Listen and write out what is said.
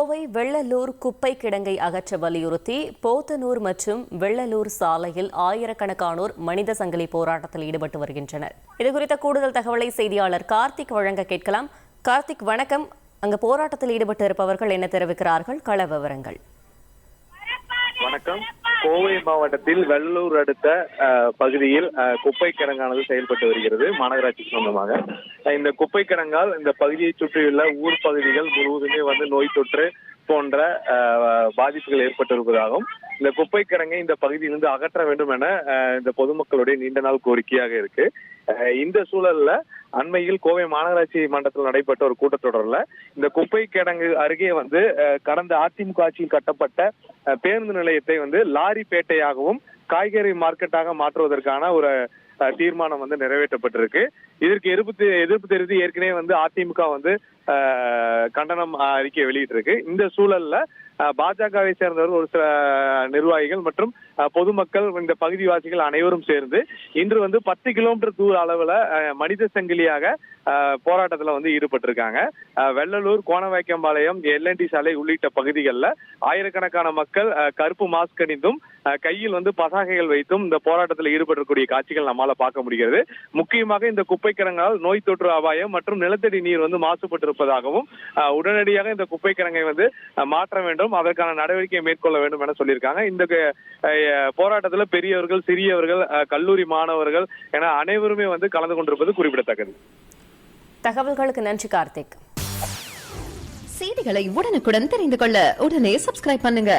கோவை வெள்ளலூர் குப்பை கிடங்கை அகற்ற வலியுறுத்தி போத்தனூர் மற்றும் வெள்ளலூர் சாலையில் ஆயிரக்கணக்கானோர் மனித சங்கிலி போராட்டத்தில் ஈடுபட்டு வருகின்றனர். இதுகுறித்த கூடுதல் தகவலை செய்தியாளர் கார்த்திக் வழங்க கேட்கலாம். கார்த்திக், வணக்கம். அங்கு போராட்டத்தில் ஈடுபட்டு இருப்பவர்கள் என்ன தெரிவிக்கிறார்கள்? கள விவரங்கள். வணக்கம். கோவை மாவட்டத்தில் வெள்ளலூர் அடுத்த பகுதியில் குப்பை கிடங்கானது செயல்பட்டு வருகிறது. மாநகராட்சிக்கு சொந்தமாக இந்த குப்பை கிடங்கால் இந்த பகுதியை சுற்றியுள்ள ஊர் பகுதிகள் முழுவதுமே நோய் தொற்று போன்ற பாதிப்புகள் ஏற்பட்டிருப்பதாகவும் இந்த குப்பை கிடங்கை இந்த பகுதியிலிருந்து அகற்ற வேண்டும் என இந்த பொதுமக்களுடைய நீண்ட நாள் கோரிக்கையாக இருக்கு. இந்த சூழல்ல அண்மையில் கோவை மாநகராட்சி மன்றத்தில் நடைபெற்ற ஒரு கூட்டத்தொடர்ல இந்த குப்பை கிடங்கு அருகே கடந்த அதிமுக ஆட்சியில் கட்டப்பட்ட பேருந்து நிலையத்தை லாரி பேட்டையாகவும் காய்கறி மார்க்கெட்டாக மாற்றுவதற்கான ஒரு தீர்மானம் நிறைவேற்றப்பட்டிருக்கு. இதற்கு எதிர்ப்பு தெரிவித்து ஏற்கனவே அதிமுக கண்டனம் அறிக்கை வெளியிட்டிருக்கு. இந்த சூழல்ல பாஜகவை சேர்ந்தவர்கள் ஒரு சில நிர்வாகிகள் மற்றும் பொதுமக்கள் இந்த பகுதிவாசிகள் அனைவரும் சேர்ந்து இன்று 10 கிலோமீட்டர் தூர அளவுல மனித சங்கிலியாக போராட்டத்துல ஈடுபட்டிருக்காங்க. வெள்ளலூர், கோணவாய்க்கம்பாளையம், எல்என்டி சாலை உள்ளிட்ட பகுதிகளில் ஆயிரக்கணக்கான மக்கள் கருப்பு மாஸ்க் அணிந்தும் கையில் பதாகைகள் வைத்தும் இந்த போராட்டத்தில் ஈடுபடக்கூடிய காட்சிகள் நம்மால பார்க்க முடிகிறது. முக்கியமாக இந்த குப்பை கிடங்கால் நோய் தொற்று அபாயம் மற்றும் நிலத்தடி நீர் மாசுபட்டிருப்பதாகவும் உடனடியாக இந்த குப்பை கிடங்கை மாற்ற வேண்டும், அதற்கான நடவடிக்கை மேற்கொள்ள வேண்டும் என சொல்லியிருக்காங்க. இந்த போராட்டத்தில் பெரியவர்கள், சிறியவர்கள், கல்லூரி மாணவர்கள் என அனைவருமே கலந்து கொண்டிருப்பது குறிப்பிடத்தக்கது. தகவல்களுக்கு நன்றி கார்த்திக். செய்திகளை உடனுக்குடன் தெரிந்து கொள்ள உடனே சப்ஸ்கிரைப் பண்ணுங்க.